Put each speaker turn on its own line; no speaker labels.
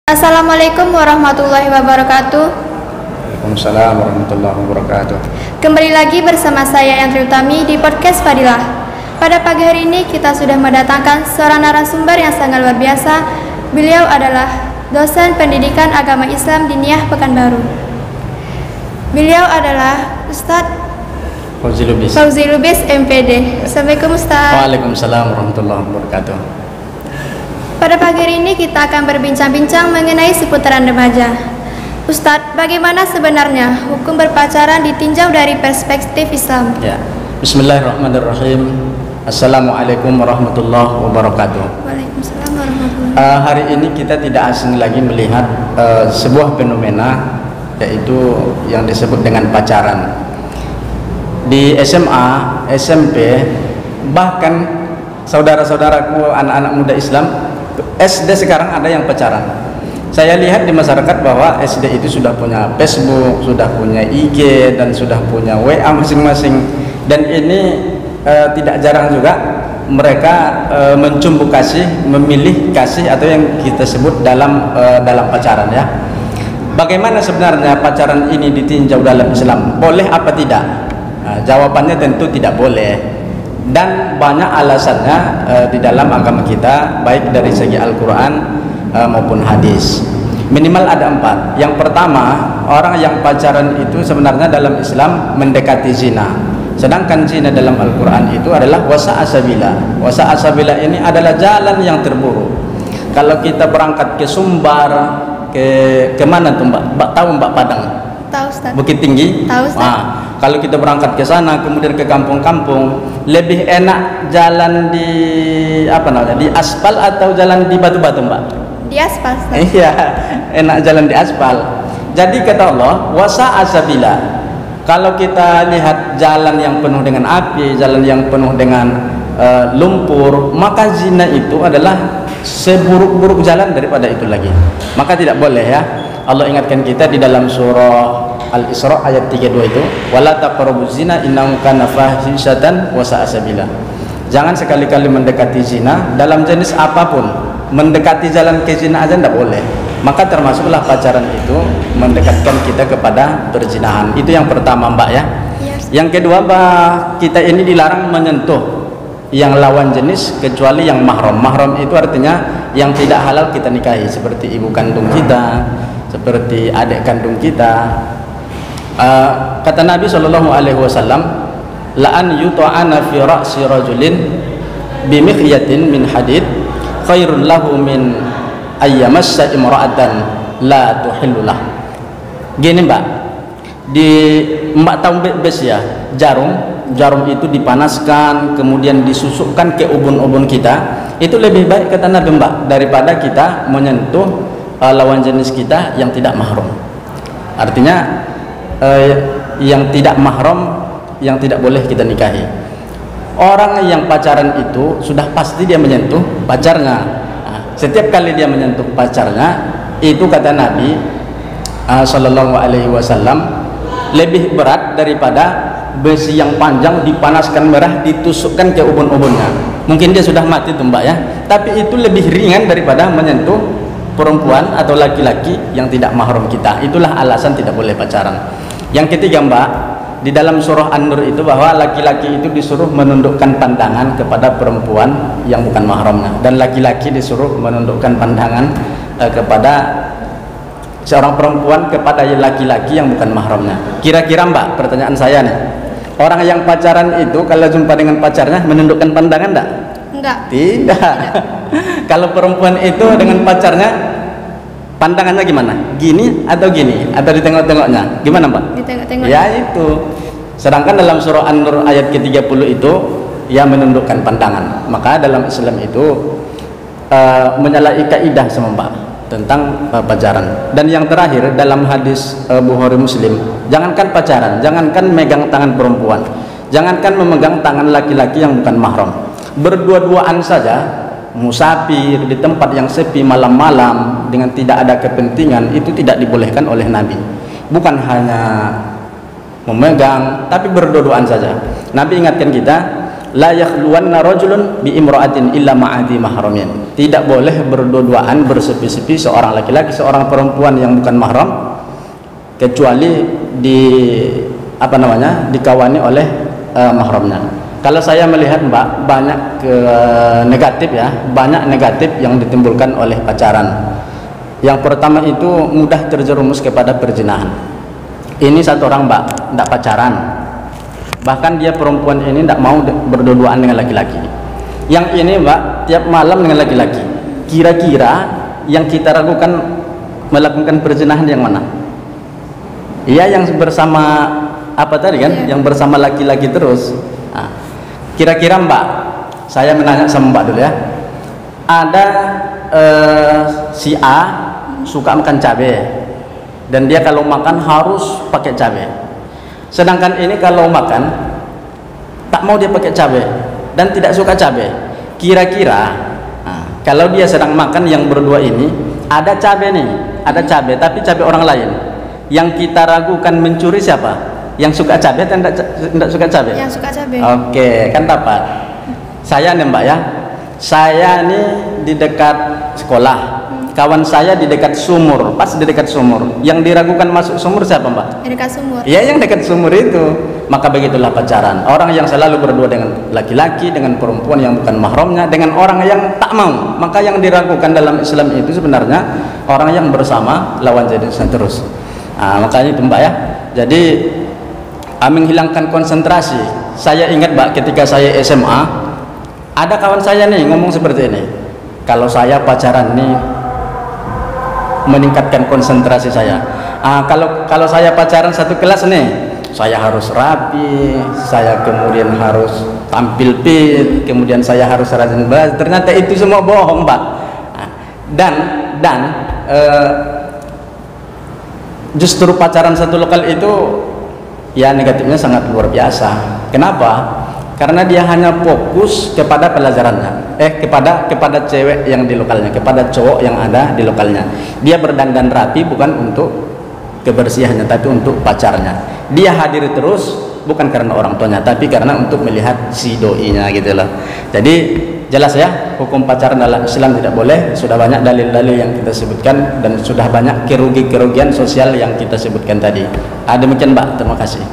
Assalamualaikum warahmatullahi wabarakatuh.
Waalaikumsalam warahmatullahi wabarakatuh.
Kembali lagi bersama saya Yantri Utami di podcast Fadilah. Pada pagi hari ini kita sudah mendatangkan seorang narasumber yang sangat luar biasa. Beliau adalah dosen pendidikan agama Islam Diniyah Pekanbaru. Beliau adalah Ustadz Fauzi Lubis MPD. Assalamualaikum Ustadz.
Waalaikumsalam warahmatullahi wabarakatuh.
Pada pagi hari ini kita akan berbincang-bincang mengenai seputaran remaja. Ustadz, bagaimana sebenarnya hukum berpacaran ditinjau dari perspektif Islam?
Ya. Bismillahirrahmanirrahim. Assalamualaikum warahmatullahi wabarakatuh.
Waalaikumsalam warahmatullahi wabarakatuh.
Hari ini kita tidak asing lagi melihat sebuah fenomena, yaitu yang disebut dengan pacaran. Di SMA, SMP, bahkan saudara-saudaraku anak-anak muda Islam SD sekarang ada yang pacaran. Saya lihat di masyarakat bahwa SD itu sudah punya Facebook, sudah punya IG, dan sudah punya WA masing-masing. Dan ini tidak jarang juga mereka mencumbu kasih, memilih kasih, atau yang kita sebut dalam pacaran, ya. Bagaimana sebenarnya pacaran ini ditinjau dalam Islam? Boleh apa tidak? Nah, jawabannya tentu tidak boleh. Dan banyak alasannya di dalam agama kita, baik dari segi Al-Quran maupun hadis. Minimal ada 4. Yang pertama, orang yang pacaran itu sebenarnya dalam Islam mendekati zina. Sedangkan zina dalam Al-Quran itu adalah wasa'asabila. Wasa'asabila ini adalah jalan yang terburuk. Kalau kita berangkat ke Sumbar, ke mana tuh Mbak? Mbak tahu Mbak Padang?
Tahu Ustaz.
Bukit Tinggi?
Tahu Ustaz.
Nah, kalau kita berangkat ke sana, kemudian ke kampung-kampung, lebih enak jalan di di aspal atau jalan di batu-batu, Mbak?
Di aspal Ustaz.
Iya, enak jalan di aspal. Jadi kata Allah, wasa'asabila. Kalau kita lihat jalan yang penuh dengan api, jalan yang penuh dengan lumpur, maka zina itu adalah seburuk-buruk jalan daripada itu lagi. Maka tidak boleh, ya. Allah ingatkan kita di dalam surah Al-Isra ayat 32 itu, wala taqrabuz zina innahu kana fahisatan wa sa'a sabila. Jangan sekali-kali mendekati zina dalam jenis apapun. Mendekati jalan ke zina aja tidak boleh. Maka termasuklah pacaran itu mendekatkan kita kepada perzinahan. Itu yang pertama, Mbak, ya.
Yes.
Yang kedua, Mbak, kita ini dilarang menyentuh yang lawan jenis kecuali yang mahram. Mahram itu artinya yang tidak halal kita nikahi, seperti ibu kandung kita, seperti adik kandung kita. Kata Nabi SAW, la'an yuta'ana fi ra'si rajulin bimikhyatin min hadid khairun lahu min ayyamassa imra'atan la tuhillulah. Gini, Mbak, Mbak tahu bes ya, jarum itu dipanaskan kemudian disusukkan ke ubun-ubun kita. Itu lebih baik kata Nabi, Mbak, daripada kita menyentuh lawan jenis kita yang tidak mahram. Artinya yang tidak mahram, yang tidak boleh kita nikahi. Orang yang pacaran itu sudah pasti dia menyentuh pacarnya. Nah, setiap kali dia menyentuh pacarnya, itu kata Nabi Sallallahu Alaihi Wasallam, lebih berat daripada besi yang panjang dipanaskan merah ditusukkan ke ubun-ubunnya. Mungkin dia sudah mati tuh, Mbak, ya. Tapi itu lebih ringan daripada menyentuh perempuan atau laki-laki yang tidak mahram kita. Itulah alasan tidak boleh pacaran. Yang ketiga, Mbak, di dalam surah An-Nur itu bahwa laki-laki itu disuruh menundukkan pandangan kepada perempuan yang bukan mahramnya, dan laki-laki disuruh menundukkan pandangan kepada seorang perempuan kepada laki-laki yang bukan mahramnya. Kira-kira, Mbak, pertanyaan saya nih, orang yang pacaran itu kalau jumpa dengan pacarnya menundukkan pandangan enggak?
Enggak.
Tidak. Kalau perempuan itu dengan pacarnya pandangannya gimana? Gini atau gini? Atau ditengok-tengoknya? Gimana, Mbak?
Ditengok-tengok.
Ya itu. Sedangkan dalam surah An-Nur ayat ke-30 itu ya menundukkan pandangan. Maka dalam Islam itu menyalahi kaidah sama, Mbak, tentang pacaran. Dan yang terakhir dalam hadis Bukhari Muslim, jangankan pacaran, jangankan megang tangan perempuan, jangankan memegang tangan laki-laki yang bukan mahram, berdua-duaan saja, musafir di tempat yang sepi malam-malam dengan tidak ada kepentingan, itu tidak dibolehkan oleh Nabi. Bukan hanya memegang, tapi berdua-duaan saja. Nabi ingatkan kita, la yakhluwanna rajulun bi imra'atin illa ma'adi mahramin. Tidak boleh berdua-duaan bersepi-sepi seorang laki-laki seorang perempuan yang bukan mahram kecuali dikawani oleh mahramnya. Kalau saya melihat Mbak, banyak negatif ya, banyak negatif yang ditimbulkan oleh pacaran. Yang pertama itu mudah terjerumus kepada perzinahan. Ini satu orang Mbak, tidak pacaran, bahkan dia perempuan ini tidak mau berdua-duaan dengan laki-laki. Yang ini Mbak, tiap malam dengan laki-laki. Kira-kira yang kita ragukan melakukan perzinahan yang mana? Iya, yang bersama apa tadi kan? Yang bersama laki-laki terus. Nah, kira-kira Mbak, saya menanya sama Mbak dulu ya. Ada si A suka makan cabai dan dia kalau makan harus pakai cabai. Sedangkan ini kalau makan tak mau dia pakai cabai dan tidak suka cabai. Kira-kira kalau dia sedang makan yang berdua ini ada cabai nih, ada cabai tapi cabai orang lain. Yang kita ragukan mencuri siapa? Yang suka cabai atau tidak suka cabai?
Yang suka cabai.
Oke, kan dapat. Saya nih Mbak ya, saya nih di dekat sekolah, kawan saya di dekat sumur, pas di dekat sumur. Yang diragukan masuk sumur siapa Mbak?
Di dekat sumur.
Iya, yang dekat sumur itu. Maka begitulah pacaran. Orang yang selalu berdua dengan laki-laki, dengan perempuan yang bukan mahramnya, dengan orang yang tak mau. Maka yang diragukan dalam Islam itu sebenarnya orang yang bersama lawan jenisnya terus. Makanya itu Mbak ya. Jadi menghilangkan konsentrasi. Saya ingat Mbak, ketika saya SMA, ada kawan saya nih ngomong seperti ini. Kalau saya pacaran nih meningkatkan konsentrasi saya. Kalau saya pacaran satu kelas nih, saya harus rapi, saya kemudian harus tampil fit, kemudian saya harus rajin belajar. Ternyata itu semua bohong Mbak. Dan justru pacaran satu lokal itu ya negatifnya sangat luar biasa. Kenapa? Karena dia hanya fokus kepada pelajarannya, kepada cewek yang di lokalnya, kepada cowok yang ada di lokalnya. Dia berdandan rapi bukan untuk kebersihannya, tapi untuk pacarnya. Dia hadir terus bukan karena orang tuanya, tapi karena untuk melihat si doinya gitu loh. Jadi jelas ya, hukum pacaran dalam Islam tidak boleh. Sudah banyak dalil-dalil yang kita sebutkan dan sudah banyak kerugian sosial yang kita sebutkan tadi. Demikian Mbak, terima kasih.